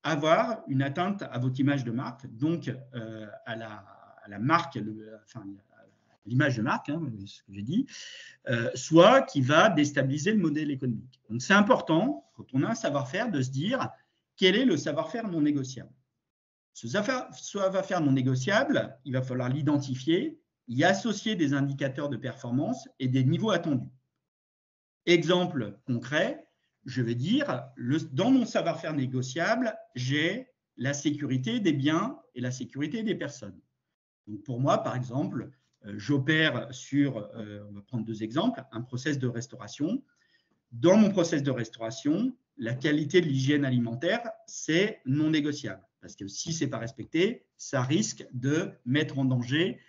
avoir une atteinte à votre image de marque, donc à la marque, à l'image de marque, hein, ce que j'ai dit, soit qui va déstabiliser le modèle économique. Donc, c'est important, quand on a un savoir-faire, de se dire quel est le savoir-faire non négociable. Ce savoir-faire non négociable, il va falloir l'identifier, y associer des indicateurs de performance et des niveaux attendus. Exemple concret, je vais dire, dans mon savoir-faire négociable, j'ai la sécurité des biens et la sécurité des personnes. Donc pour moi, par exemple, j'opère sur, on va prendre 2 exemples, un process de restauration. Dans mon process de restauration, la qualité de l'hygiène alimentaire, c'est non négociable. Parce que si ce n'est pas respecté, ça risque de mettre en danger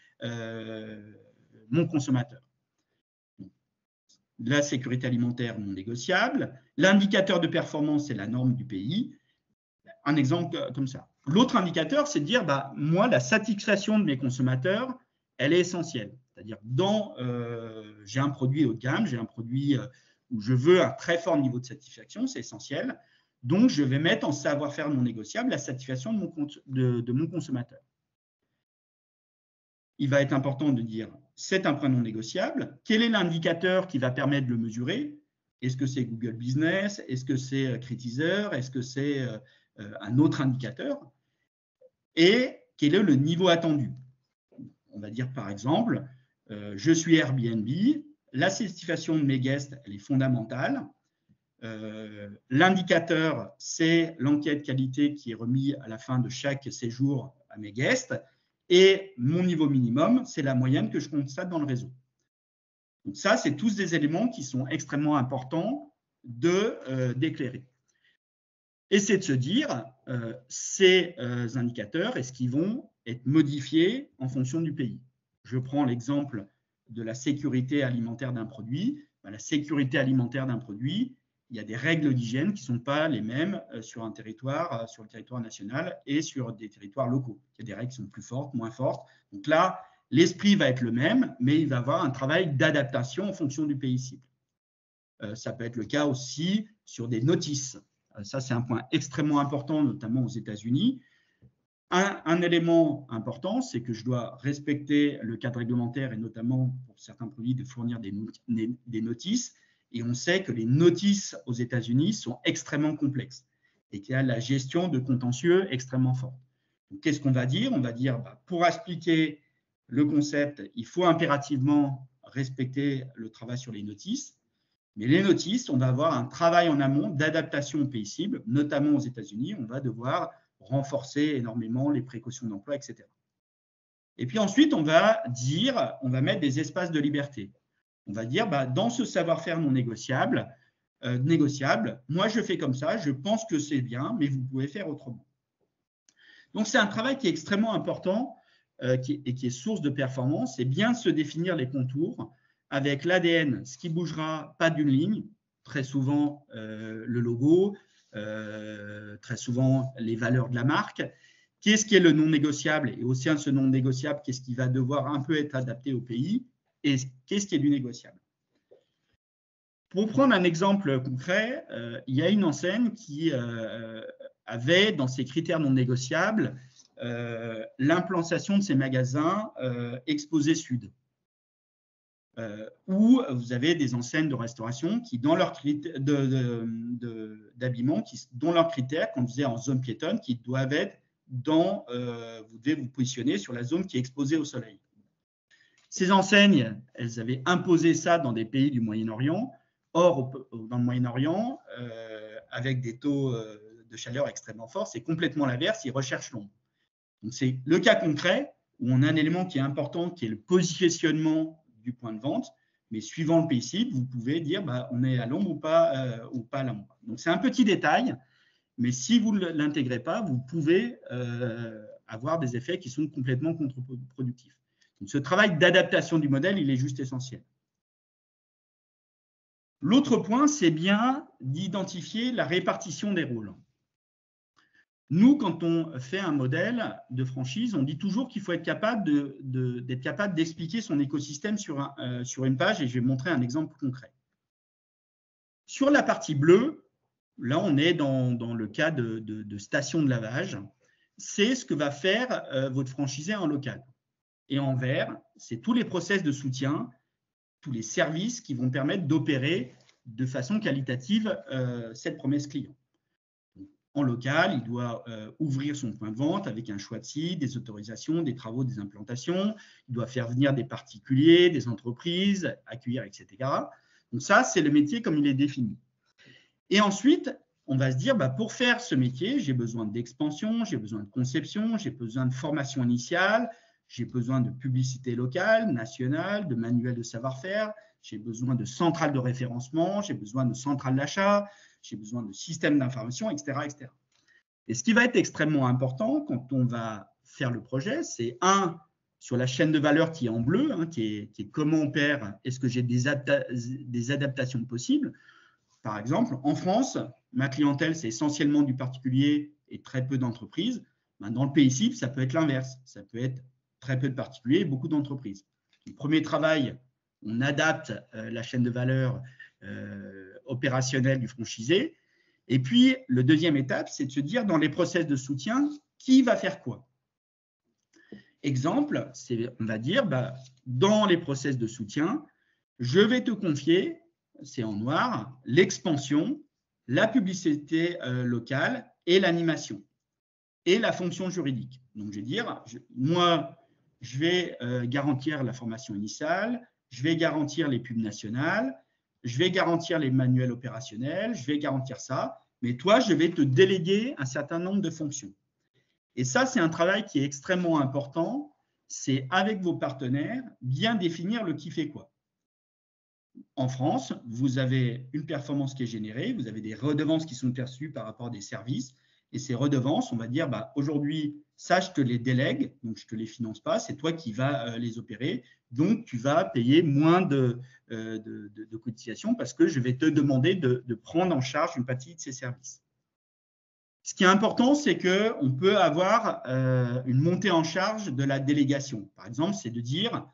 mon consommateur. La sécurité alimentaire non négociable. L'indicateur de performance, c'est la norme du pays. Un exemple comme ça. L'autre indicateur, c'est de dire, moi, la satisfaction de mes consommateurs, elle est essentielle. C'est-à-dire, j'ai un produit haut de gamme, j'ai un produit où je veux un très fort niveau de satisfaction, c'est essentiel. Donc, je vais mettre en savoir-faire non négociable la satisfaction de mon consommateur. Il va être important de dire, c'est un point non négociable. Quel est l'indicateur qui va permettre de le mesurer? Est-ce que c'est Google Business? Est-ce que c'est Critizer? Est-ce que c'est un autre indicateur? Et quel est le niveau attendu? On va dire par exemple, je suis Airbnb, la satisfaction de mes guests, elle est fondamentale. L'indicateur, c'est l'enquête qualité qui est remis à la fin de chaque séjour à mes guests. Et mon niveau minimum, c'est la moyenne que je constate dans le réseau. Donc ça, c'est tous des éléments qui sont extrêmement importants d'éclairer. Et c'est de se dire, ces indicateurs, est-ce qu'ils vont être modifiés en fonction du pays? Je prends l'exemple de la sécurité alimentaire d'un produit. La sécurité alimentaire d'un produit, il y a des règles d'hygiène qui ne sont pas les mêmes sur un territoire, sur le territoire national et sur des territoires locaux. Il y a des règles qui sont plus fortes, moins fortes. Donc là, l'esprit va être le même, mais il va y avoir un travail d'adaptation en fonction du pays cible. Ça peut être le cas aussi sur des notices. Ça, c'est un point extrêmement important, notamment aux États-Unis. Un élément important, c'est que je dois respecter le cadre réglementaire et notamment pour certains produits de fournir des notices. Et on sait que les notices aux États-Unis sont extrêmement complexes et qu'il y a la gestion de contentieux extrêmement forte. Qu'est-ce qu'on va dire? On va dire, pour expliquer le concept, il faut impérativement respecter le travail sur les notices. Mais les notices, on va avoir un travail en amont d'adaptation au pays cible, notamment aux États-Unis. On va devoir renforcer énormément les précautions d'emploi, etc. Et puis ensuite, on va mettre des espaces de liberté. On va dire, dans ce savoir-faire non négociable, moi je fais comme ça, je pense que c'est bien, mais vous pouvez faire autrement. Donc c'est un travail qui est extrêmement important et qui est source de performance. C'est bien de se définir les contours avec l'ADN, ce qui bougera pas d'une ligne, très souvent le logo, très souvent les valeurs de la marque. Qu'est-ce qui est le non négociable? Et au sein de ce non négociable, qu'est-ce qui va devoir un peu être adapté au pays? Et qu'est-ce qui est du négociable? Pour prendre un exemple concret, il y a une enseigne qui avait dans ses critères non négociables l'implantation de ses magasins exposés sud, où vous avez des enseignes de restauration qui, dans leurs d'habillement, dont leurs critères, comme je disais, en zone piétonne, qui doivent être vous devez vous positionner sur la zone qui est exposée au soleil. Ces enseignes, elles avaient imposé ça dans des pays du Moyen-Orient. Or, dans le Moyen-Orient, avec des taux de chaleur extrêmement forts, c'est complètement l'inverse, ils recherchent l'ombre. Donc, c'est le cas concret où on a un élément qui est important, qui est le positionnement du point de vente, mais suivant le pays cible, vous pouvez dire on est à l'ombre ou pas à l'ombre. Donc, c'est un petit détail, mais si vous ne l'intégrez pas, vous pouvez avoir des effets qui sont complètement contre-productifs. Donc, ce travail d'adaptation du modèle, il est juste essentiel. L'autre point, c'est bien d'identifier la répartition des rôles. Nous, quand on fait un modèle de franchise, on dit toujours qu'il faut être capable d'être capable d'expliquer son écosystème sur une page, et je vais montrer un exemple concret. Sur la partie bleue, là, on est dans le cas de station de lavage. C'est ce que va faire votre franchisé en local. Et en vert, c'est tous les process de soutien, tous les services qui vont permettre d'opérer de façon qualitative cette promesse client. En local, il doit ouvrir son point de vente avec un choix de site, des autorisations, des travaux, des implantations. Il doit faire venir des particuliers, des entreprises, accueillir, etc. Donc ça, c'est le métier comme il est défini. Et ensuite, on va se dire, pour faire ce métier, j'ai besoin d'expansion, j'ai besoin de conception, j'ai besoin de formation initiale, j'ai besoin de publicité locale, nationale, de manuels de savoir-faire, j'ai besoin de centrales de référencement, j'ai besoin de centrales d'achat, j'ai besoin de systèmes d'information, etc., etc. Et ce qui va être extrêmement important quand on va faire le projet, c'est sur la chaîne de valeur qui est en bleu, qui est comment on perd, est-ce que j'ai des adaptations possibles. Par exemple, en France, ma clientèle, c'est essentiellement du particulier et très peu d'entreprises. Dans le pays cible, ça peut être l'inverse. Ça peut être très peu de particuliers et beaucoup d'entreprises. Le premier travail, on adapte la chaîne de valeur opérationnelle du franchisé. Et puis, le deuxième étape, c'est de se dire, dans les process de soutien, qui va faire quoi? Exemple, on va dire, dans les process de soutien, je vais te confier, c'est en noir, l'expansion, la publicité locale et l'animation et la fonction juridique. Donc, je vais dire, moi, je vais garantir la formation initiale, je vais garantir les pubs nationales, je vais garantir les manuels opérationnels, je vais garantir ça, mais toi, je vais te déléguer un certain nombre de fonctions. Et ça, c'est un travail qui est extrêmement important. C'est avec vos partenaires, bien définir le qui fait quoi. En France, vous avez une performance qui est générée, vous avez des redevances qui sont perçues par rapport à des services. Et ces redevances, on va dire, aujourd'hui, ça, je te les délègue, donc je ne te les finance pas, c'est toi qui vas les opérer. Donc, tu vas payer moins de cotisations parce que je vais te demander de prendre en charge une partie de ces services. Ce qui est important, c'est qu'on peut avoir une montée en charge de la délégation. Par exemple, c'est de dire,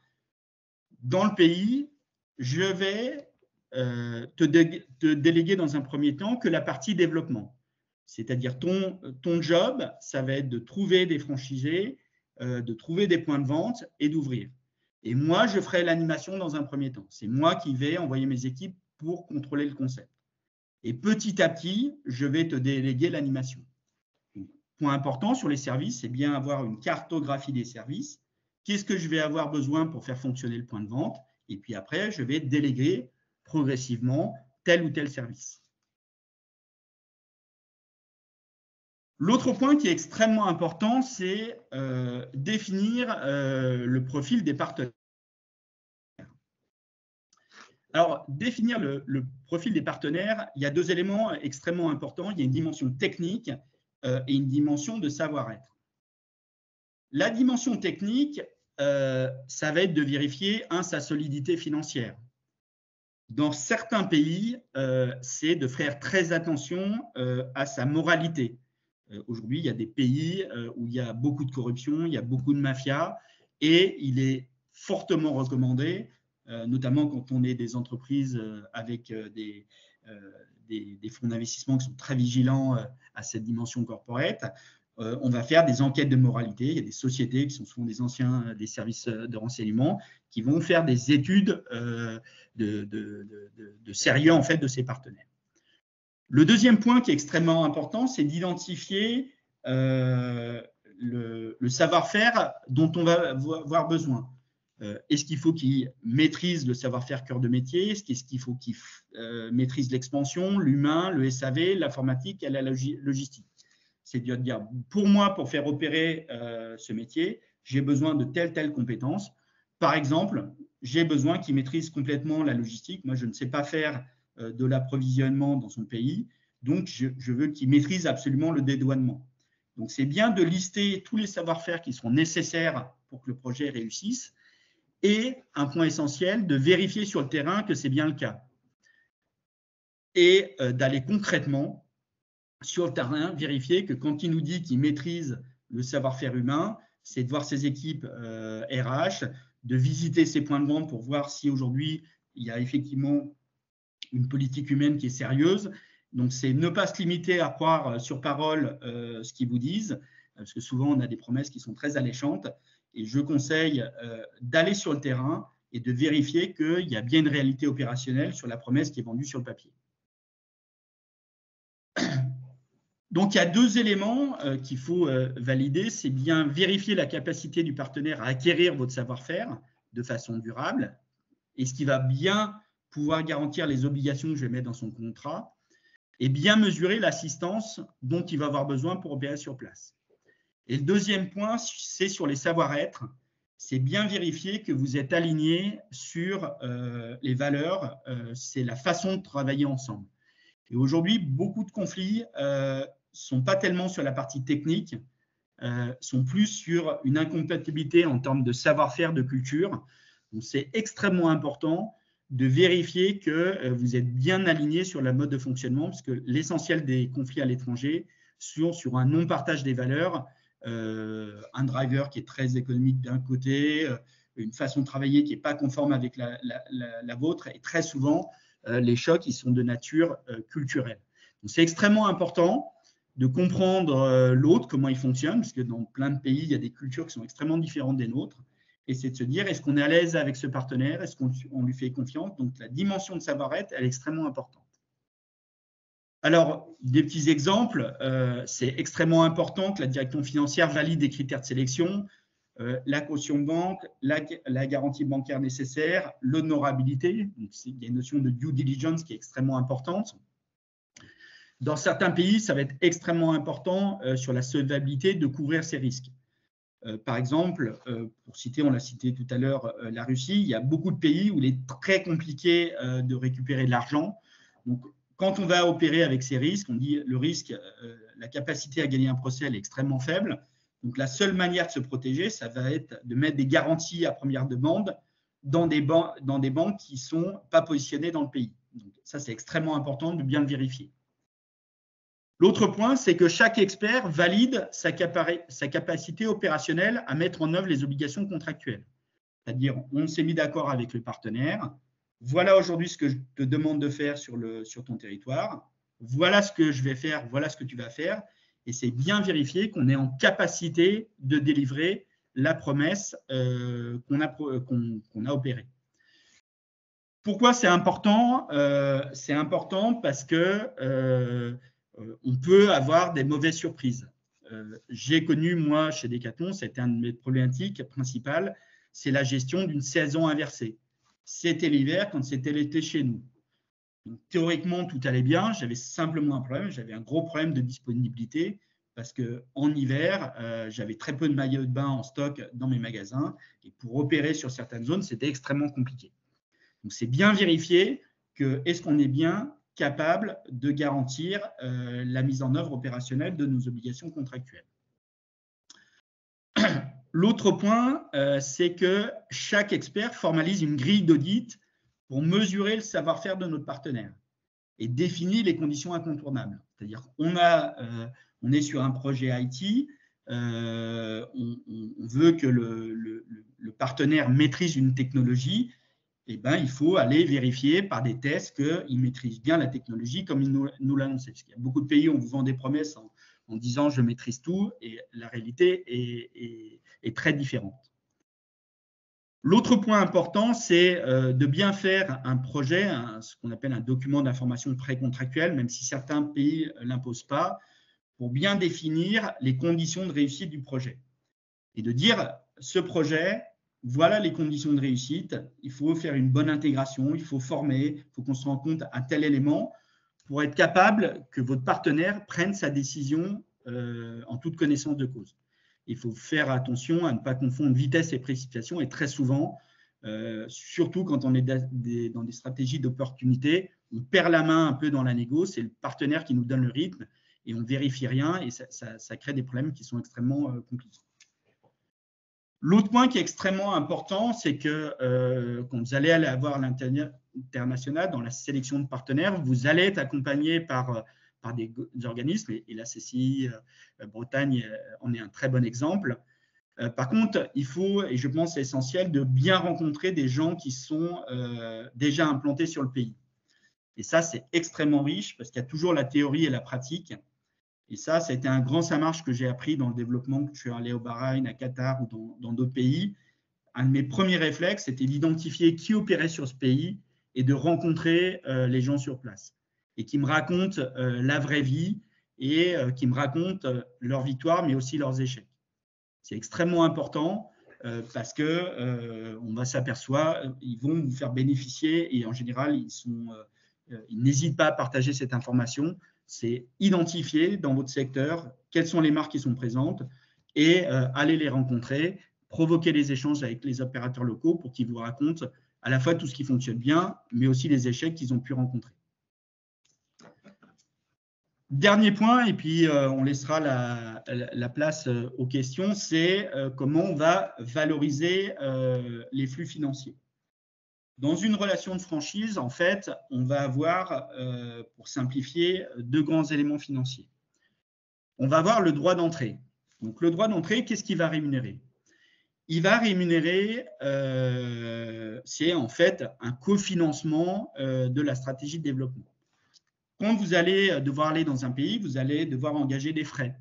dans le pays, je vais te déléguer dans un premier temps que la partie développement. C'est-à-dire ton job, ça va être de trouver des franchisés, de trouver des points de vente et d'ouvrir. Et moi, je ferai l'animation dans un premier temps. C'est moi qui vais envoyer mes équipes pour contrôler le concept. Et petit à petit, je vais te déléguer l'animation. Point important sur les services, c'est bien avoir une cartographie des services. Qu'est-ce que je vais avoir besoin pour faire fonctionner le point de vente? Et puis après, je vais déléguer progressivement tel ou tel service. L'autre point qui est extrêmement important, c'est définir le profil des partenaires. Alors, définir le profil des partenaires, il y a deux éléments extrêmement importants. Il y a une dimension technique et une dimension de savoir-être. La dimension technique, ça va être de vérifier, sa solidité financière. Dans certains pays, c'est de faire très attention à sa moralité. Aujourd'hui, il y a des pays où il y a beaucoup de corruption, il y a beaucoup de mafia, et il est fortement recommandé, notamment quand on est des entreprises avec des fonds d'investissement qui sont très vigilants à cette dimension corporate. On va faire des enquêtes de moralité. Il y a des sociétés qui sont souvent des anciens des services de renseignement qui vont faire des études de sérieux en fait de ces partenaires. Le deuxième point qui est extrêmement important, c'est d'identifier le savoir-faire dont on va avoir besoin. Est-ce qu'il faut qu'il maîtrise le savoir-faire cœur de métier? Est-ce qu'il faut qu'il maîtrise l'expansion, l'humain, le SAV, l'informatique et la logistique? C'est de dire, pour moi, pour faire opérer ce métier, j'ai besoin de telle compétence. Par exemple, j'ai besoin qu'il maîtrise complètement la logistique. Moi, je ne sais pas faire de l'approvisionnement dans son pays, donc je veux qu'il maîtrise absolument le dédouanement. Donc, c'est bien de lister tous les savoir-faire qui seront nécessaires pour que le projet réussisse et, un point essentiel, de vérifier sur le terrain que c'est bien le cas et d'aller concrètement sur le terrain, vérifier que quand il nous dit qu'il maîtrise le savoir-faire humain, c'est de voir ses équipes RH, de visiter ses points de vente pour voir si aujourd'hui, il y a effectivement une politique humaine qui est sérieuse. Donc, c'est ne pas se limiter à croire sur parole ce qu'ils vous disent, parce que souvent, on a des promesses qui sont très alléchantes. Et je conseille d'aller sur le terrain et de vérifier qu'il y a bien une réalité opérationnelle sur la promesse qui est vendue sur le papier. Donc, il y a deux éléments qu'il faut valider. C'est bien vérifier la capacité du partenaire à acquérir votre savoir-faire de façon durable. Et ce qui va bien pouvoir garantir les obligations que je vais mettre dans son contrat et bien mesurer l'assistance dont il va avoir besoin pour opérer sur place. Et le deuxième point, c'est sur les savoir-être. C'est bien vérifier que vous êtes aligné sur les valeurs, c'est la façon de travailler ensemble. Et aujourd'hui, beaucoup de conflits ne sont pas tellement sur la partie technique, sont plus sur une incompatibilité en termes de savoir-faire, de culture. Donc, c'est extrêmement important de vérifier que vous êtes bien aligné sur la mode de fonctionnement, parce que l'essentiel des conflits à l'étranger sont sur un non-partage des valeurs, un driver qui est très économique d'un côté, une façon de travailler qui n'est pas conforme avec la vôtre, et très souvent, les chocs ils sont de nature culturelle. Donc, c'est extrêmement important de comprendre l'autre, comment il fonctionne, parce que dans plein de pays, il y a des cultures qui sont extrêmement différentes des nôtres. Et c'est de se dire, est-ce qu'on est à l'aise avec ce partenaire? Est-ce qu'on lui fait confiance? Donc, la dimension de savoir-être, elle est extrêmement importante. Alors, des petits exemples, c'est extrêmement important que la direction financière valide des critères de sélection, la caution banque, la garantie bancaire nécessaire, l'honorabilité. Il y a une notion de due diligence qui est extrêmement importante. Dans certains pays, ça va être extrêmement important sur la solvabilité de couvrir ces risques. Par exemple, pour citer, on l'a cité tout à l'heure, la Russie, il y a beaucoup de pays où il est très compliqué de récupérer de l'argent. Donc, quand on va opérer avec ces risques, on dit le risque, la capacité à gagner un procès, elle est extrêmement faible. Donc, la seule manière de se protéger, ça va être de mettre des garanties à première demande dans des banques qui ne sont pas positionnées dans le pays. Donc, ça, c'est extrêmement important de bien le vérifier. L'autre point, c'est que chaque expert valide sa capacité opérationnelle à mettre en œuvre les obligations contractuelles. C'est-à-dire, on s'est mis d'accord avec le partenaire. Voilà aujourd'hui ce que je te demande de faire sur ton territoire. Voilà ce que je vais faire, voilà ce que tu vas faire. Et c'est bien vérifier qu'on est en capacité de délivrer la promesse qu'on a opérée. Pourquoi c'est important? C'est important parce que on peut avoir des mauvaises surprises. J'ai connu, moi, chez Decathlon, c'était une de mes problématiques principales, c'est la gestion d'une saison inversée. C'était l'hiver quand c'était l'été chez nous. Donc, théoriquement, tout allait bien. J'avais simplement un problème. J'avais un gros problème de disponibilité parce qu'en hiver, j'avais très peu de maillots de bain en stock dans mes magasins. Et pour opérer sur certaines zones, c'était extrêmement compliqué. Donc, c'est bien vérifier que est-ce qu'on est bien capable de garantir la mise en œuvre opérationnelle de nos obligations contractuelles. L'autre point, c'est que chaque expert formalise une grille d'audit pour mesurer le savoir-faire de notre partenaire et définit les conditions incontournables. C'est-à-dire qu'on est sur un projet IT, on veut que le partenaire maîtrise une technologie, eh ben, il faut aller vérifier par des tests qu'il maîtrise bien la technologie comme il nous l'a annoncé. Parce qu'il y a beaucoup de pays où on vous vend des promesses en disant « je maîtrise tout » et la réalité est très différente. L'autre point important, c'est de bien faire un projet, ce qu'on appelle un document d'information précontractuel, même si certains pays ne l'imposent pas, pour bien définir les conditions de réussite du projet. Et de dire, ce projet, voilà les conditions de réussite, il faut faire une bonne intégration, il faut former, il faut qu'on se rende compte à tel élément pour être capable que votre partenaire prenne sa décision en toute connaissance de cause. Il faut faire attention à ne pas confondre vitesse et précipitation et très souvent, surtout quand on est dans des stratégies d'opportunité, on perd la main un peu dans la négo, c'est le partenaire qui nous donne le rythme et on ne vérifie rien et ça crée des problèmes qui sont extrêmement compliqués. L'autre point qui est extrêmement important, c'est que quand vous allez avoir l'international dans la sélection de partenaires, vous allez être accompagné par des organismes, et la CCI Bretagne en est un très bon exemple. Par contre, il faut, et je pense que c'est essentiel, de bien rencontrer des gens qui sont déjà implantés sur le pays. Et ça, c'est extrêmement riche parce qu'il y a toujours la théorie et la pratique. Et ça a été un grand ça marche que j'ai appris dans le développement, que je suis allé au Bahreïn, à Qatar ou dans d'autres pays. Un de mes premiers réflexes, c'était d'identifier qui opérait sur ce pays et de rencontrer les gens sur place et qui me racontent la vraie vie et qui me racontent leurs victoires, mais aussi leurs échecs. C'est extrêmement important parce que on va s'apercevoir, ils vont vous faire bénéficier et en général, ils n'hésitent pas à partager cette information. C'est identifier dans votre secteur quelles sont les marques qui sont présentes et aller les rencontrer, provoquer les échanges avec les opérateurs locaux pour qu'ils vous racontent à la fois tout ce qui fonctionne bien, mais aussi les échecs qu'ils ont pu rencontrer. Dernier point, et puis on laissera la place aux questions, c'est comment on va valoriser les flux financiers. Dans une relation de franchise, en fait, on va avoir, pour simplifier, deux grands éléments financiers. On va avoir le droit d'entrée. Donc, le droit d'entrée, qu'est-ce qu'il va rémunérer? Il va rémunérer, c'est en fait un cofinancement de la stratégie de développement. Quand vous allez devoir aller dans un pays, vous allez devoir engager des frais.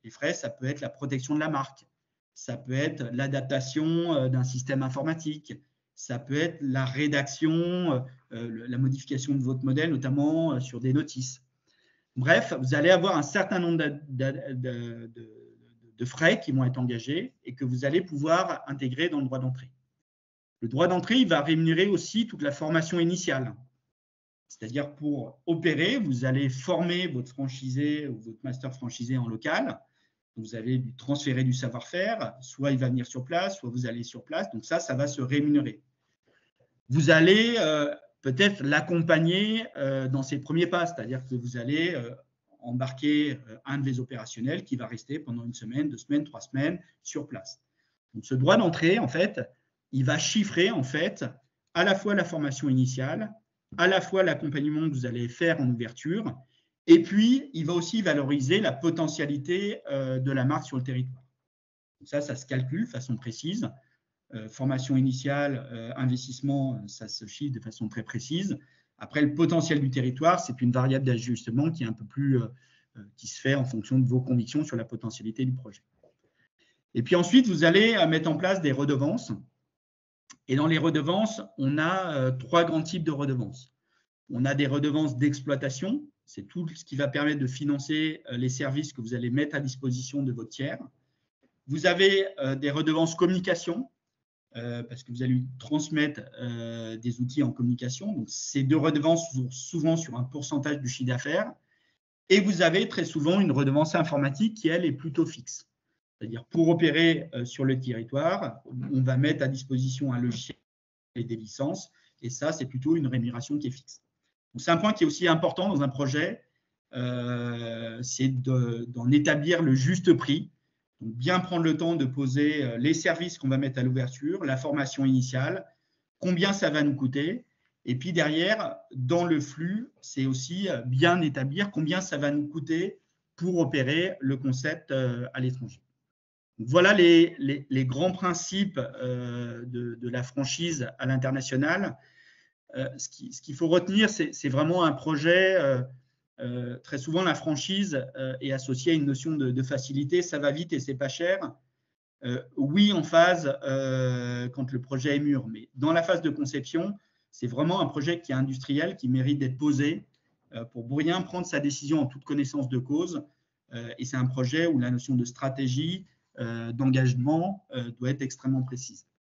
Les frais, ça peut être la protection de la marque, ça peut être l'adaptation d'un système informatique, ça peut être la rédaction, la modification de votre modèle, notamment sur des notices. Bref, vous allez avoir un certain nombre de frais qui vont être engagés et que vous allez pouvoir intégrer dans le droit d'entrée. Le droit d'entrée, il va rémunérer aussi toute la formation initiale. C'est-à-dire pour opérer, vous allez former votre franchisé ou votre master franchisé en local. Vous allez lui transférer du savoir-faire, soit il va venir sur place, soit vous allez sur place. Donc ça va se rémunérer. Vous allez peut-être l'accompagner dans ses premiers pas, c'est-à-dire que vous allez embarquer un de vos opérationnels qui va rester pendant 1 semaine, 2 semaines, 3 semaines sur place. Donc ce droit d'entrée, en fait, il va chiffrer en fait à la fois la formation initiale, à la fois l'accompagnement que vous allez faire en ouverture, et puis il va aussi valoriser la potentialité de la marque sur le territoire. Donc ça se calcule de façon précise. Formation initiale, investissement, ça se chiffre de façon très précise. Après, le potentiel du territoire, c'est une variable d'ajustement qui est un peu plus, qui se fait en fonction de vos convictions sur la potentialité du projet. Et puis ensuite, vous allez mettre en place des redevances. Et dans les redevances, on a 3 grands types de redevances. On a des redevances d'exploitation, c'est tout ce qui va permettre de financer les services que vous allez mettre à disposition de votre tiers. Vous avez des redevances communication, parce que vous allez lui transmettre des outils en communication. Donc, ces 2 redevances sont souvent sur un pourcentage du chiffre d'affaires. Et vous avez très souvent une redevance informatique qui, elle, est plutôt fixe. C'est-à-dire, pour opérer sur le territoire, on va mettre à disposition un logiciel et des licences. Et ça, c'est plutôt une rémunération qui est fixe. C'est un point qui est aussi important dans un projet, c'est d'en établir le juste prix. Donc, bien prendre le temps de poser les services qu'on va mettre à l'ouverture, la formation initiale, combien ça va nous coûter. Et puis derrière, dans le flux, c'est aussi bien établir combien ça va nous coûter pour opérer le concept à l'étranger. Voilà les grands principes de la franchise à l'international. Ce qu'il faut retenir, c'est vraiment un projet. Très souvent, la franchise est associée à une notion de facilité. Ça va vite et c'est pas cher. Oui, en phase quand le projet est mûr, mais dans la phase de conception, c'est vraiment un projet qui est industriel, qui mérite d'être posé pour bien prendre sa décision en toute connaissance de cause. Et c'est un projet où la notion de stratégie, d'engagement doit être extrêmement précise.